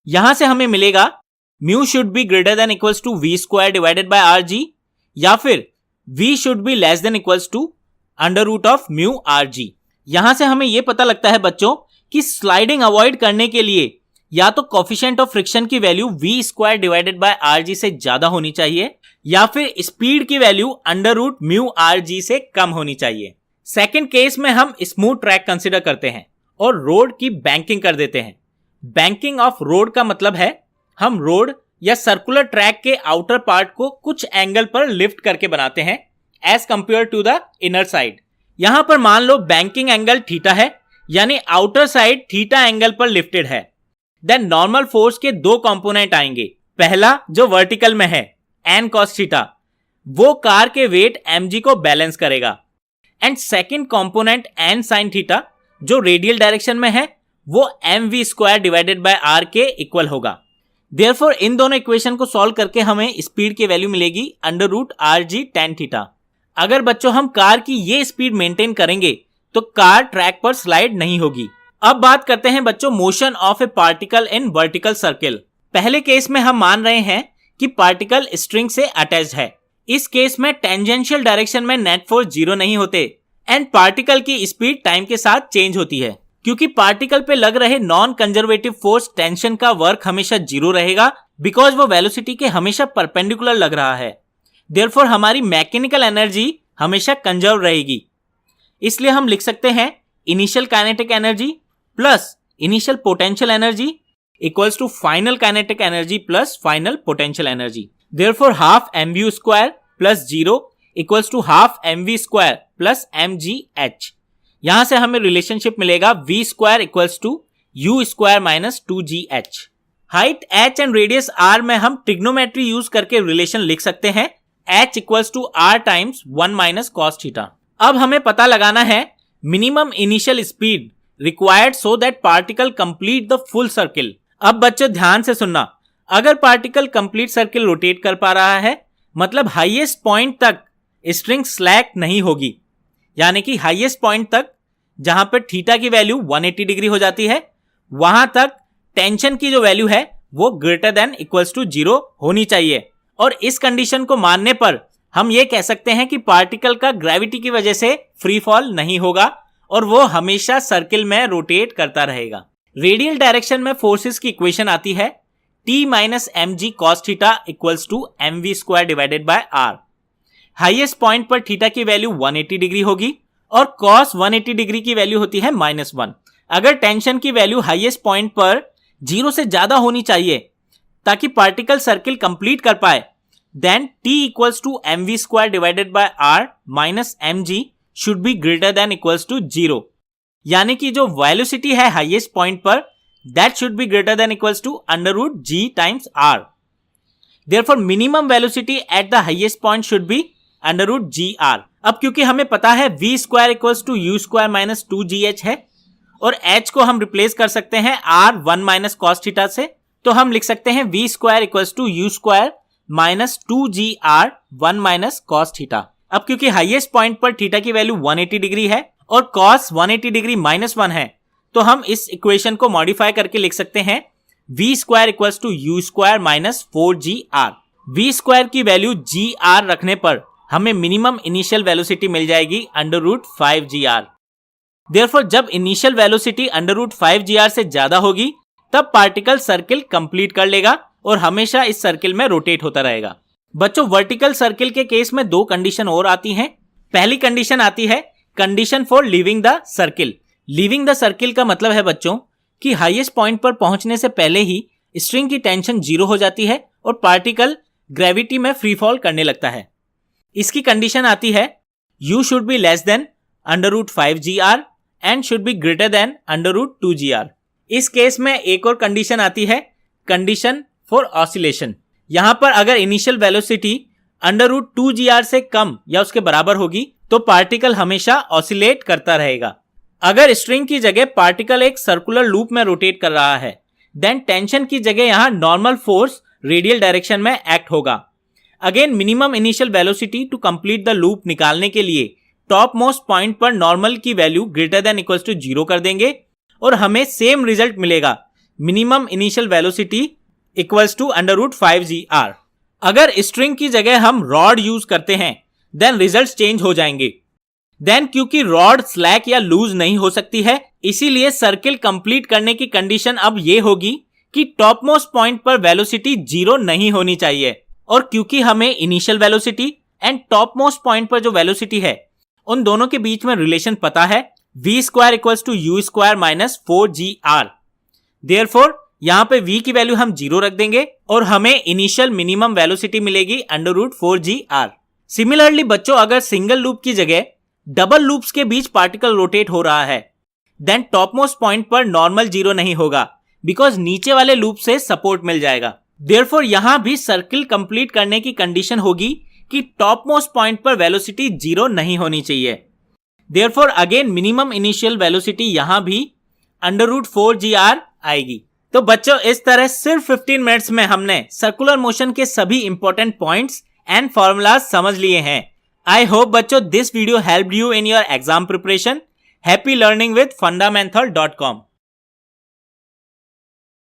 यहां से हमें मिलेगा mu should be greater than equals to v square divided by r g, या फिर v should be less than equals to under root of mu r g. यहां से हमें यह पता लगता है बच्चों कि स्लाइडिंग अवॉइड करने के लिए या तो कोफिशिएंट ऑफ फ्रिक्शन की value v square divided by r g से ज्यादा होनी चाहिए, या फिर स्पीड की value under root mu r g से कम होनी चाहिए। सेकेंड केस में हम स्मूथ ट्रैक कंसिडर करते हैं और रोड की बैंकिंग कर देते हैं। बैंकिंग ऑफ रोड का मतलब है हम रोड या सर्कुलर ट्रैक के आउटर पार्ट को कुछ एंगल पर लिफ्ट करके बनाते हैं as compare to the inner side. यहां पर मान लो बैंकिंग एंगल थीटा है, यानी आउटर साइड थीटा एंगल पर लिफ्टेड है। देन नॉर्मल फोर्स के दो कंपोनेंट आएंगे। पहला जो वर्टिकल में है एन कॉस थीटा, वो कार के वेट mg को बैलेंस करेगा, and second component N sine theta जो रेडियल डायरेक्शन में है वो mv square divided by r के इक्वल होगा। देयरफॉर इन दोनों इक्वेशन को सॉल्व करके हमें स्पीड की वैल्यू मिलेगी under root r g tan theta. अगर बच्चों हम कार की ये स्पीड मेंटेन करेंगे तो कार ट्रैक पर स्लाइड नहीं होगी। अब बात करते हैं बच्चों motion of A particle in vertical circle. पहले केस में हम मान रहे हैं कि पार्टिकल स्ट्रिंग से अटैच्ड है। इस केस में टेंजेंशियल डायरेक्शन में नेट फोर्स जीरो नहीं होते एंड पार्टिकल की स्पीड टाइम के साथ चेंज होती है। क्योंकि पार्टिकल पे लग रहे नॉन कंजर्वेटिव फोर्स टेंशन का वर्क हमेशा जीरो रहेगा, बिकॉज वो वेलोसिटी के हमेशा परपेंडिकुलर लग रहा है। देयरफॉर हमारी मैकेनिकल एनर्जी हमेशा कंजर्व रहेगी। इसलिए हम लिख सकते हैं initial kinetic energy plus initial potential energy equals to final kinetic energy plus final potential energy. Therefore half mv square plus zero equals to half mv square plus mgh। यहां से हमें रिलेशनशिप मिलेगा v square equals to u square minus 2gh। Height h and radius r में हम trigonometry use करके relation लिख सकते हैं h equals to r times 1 minus cos theta. अब हमें पता लगाना है minimum initial speed required so that particle complete the full circle. अब बच्चों ध्यान से सुनना, अगर पार्टिकल कंप्लीट सर्किल रोटेट कर पा रहा है मतलब हाईएस्ट पॉइंट तक स्ट्रिंग स्लैक नहीं होगी, यानी कि हाईएस्ट पॉइंट तक जहां पर थीटा की वैल्यू 180 डिग्री हो जाती है वहां तक टेंशन की जो वैल्यू है वो greater than equals to zero होनी चाहिए। और इस कंडीशन को मानने पर हम ये कह सकते हैं कि पार्टिकल का ग्रेविटी की वजह से फ्री फॉल नहीं होगा और वो हमेशा सर्किल में रोटेट करता रहेगा। रेडियल डायरेक्शन में फोर्सेस की इक्वेशन आती है t minus mg cos theta equals to mv square divided by r। Highest point पर थीटा की वैल्यू 180 डिग्री होगी और cos 180 डिग्री की वैल्यू होती है -1। अगर टेंशन की वैल्यू हाईएस्ट पॉइंट पर जीरो से ज्यादा होनी चाहिए ताकि पार्टिकल सर्किल कंप्लीट कर पाए, then t equals to mv square divided by r minus mg should be greater than equals to zero, यानी कि जो वेलोसिटी है हाईएस्ट पॉइंट पर that should be greater than equals to under root g times r। Therefore minimum velocity at the highest point should be under root gr। अब क्योंकि हमें पता है v square equals to u square minus 2gh है और h को हम replace कर सकते हैं r 1 माइनस कॉस थीटा से, तो हम लिख सकते हैं v square equals to u square minus 2gr 1 minus cos theta. अब क्योंकि हाईएस्ट पॉइंट पर थीटा की वैल्यू 180 डिग्री है और cos 180 डिग्री -1 है, तो हम इस इक्वेशन को मॉडिफाई करके लिख सकते हैं v square equals to u square minus 4gr। v square की वैल्यू gr रखने पर हमें मिनिमम इनिशियल वेलोसिटी मिल जाएगी अंडर रूट 5gr। देयरफॉर जब initial velocity under root 5gr से ज्यादा होगी तब पार्टिकल सर्किल कंप्लीट कर लेगा और हमेशा इस सर्किल में रोटेट होता रहेगा। बच्चों वर्टिकल सर्किल के केस में दो कंडीशन और आती हैं। पहली कंडीशन आती है condition for leaving the circle. Leaving the circle का मतलब है बच्चों कि हाईएस्ट पॉइंट पर पहुंचने से पहले ही स्ट्रिंग की टेंशन जीरो हो जाती है और पार्टिकल ग्रेविटी में फ्री फॉल करने लगता है। इसकी कंडीशन आती है u should be less than under root 5gr and should be greater than under root 2gr। इस केस में एक और कंडीशन आती है कंडीशन फॉर ऑसिलेशन। यहां पर अगर initial velocity under root 2gr से कम या उसके बराबर होगी तो पार्टिकल हमेशा ऑसिलेट करता रहेगा। अगर स्ट्रिंग की जगह पार्टिकल एक सर्कुलर लूप में रोटेट कर रहा है देन टेंशन की जगह यहां नॉर्मल फोर्स रेडियल डायरेक्शन में एक्ट होगा। Again minimum initial velocity to complete the loop निकालने के लिए टॉप मोस्ट पॉइंट पर नॉर्मल की value greater than equals to zero कर देंगे और हमें सेम रिजल्ट मिलेगा minimum initial velocity equals to under root 5gr। अगर स्ट्रिंग की जगह हम रॉड यूज करते हैं देन रिजल्ट्स चेंज हो जाएंगे। देन क्योंकि रॉड स्लैक या लूज नहीं हो सकती है, इसीलिए सर्किल कंप्लीट करने की कंडीशन अब ये होगी कि टॉप मोस्ट पॉइंट पर वेलोसिटी 0 नहीं होनी चाहिए। और क्योंकि हमें initial velocity and top most point पर जो वेलोसिटी है उन दोनों के बीच में रिलेशन पता है, v square equals to u square minus 4gr। Therefore यहां पे v की वैल्यू हम 0 रख देंगे और हमें इनिशियल मिनिमम वेलोसिटी मिलेगी अंडर रूट 4gr। सिमिलरली बच्चों, अगर सिंगल लूप की जगह डबल लूप्स के बीच पार्टिकल रोटेट हो रहा है देन टॉप मोस्ट पॉइंट पर नॉर्मल 0 नहीं होगा बिकॉज नीचे वाले लूप से सपोर्ट मिल जाएगा। देयरफॉर यहां भी सर्किल कंप्लीट करने की कंडीशन होगी कि टॉप मोस्ट पॉइंट पर वेलोसिटी 0 नहीं होनी चाहिए। Therefore again minimum initial velocity यहां भी अंडर रूट 4gr आएगी। तो बच्चों, इस तरह सिर्फ 15 मिनट्स में हमने सर्कुलर मोशन के सभी इंपॉर्टेंट पॉइंट्स एंड फॉर्मूलाज समझ लिए हैं। आई होप बच्चों this video helped you in your exam preparation. Happy learning with fundamental.com।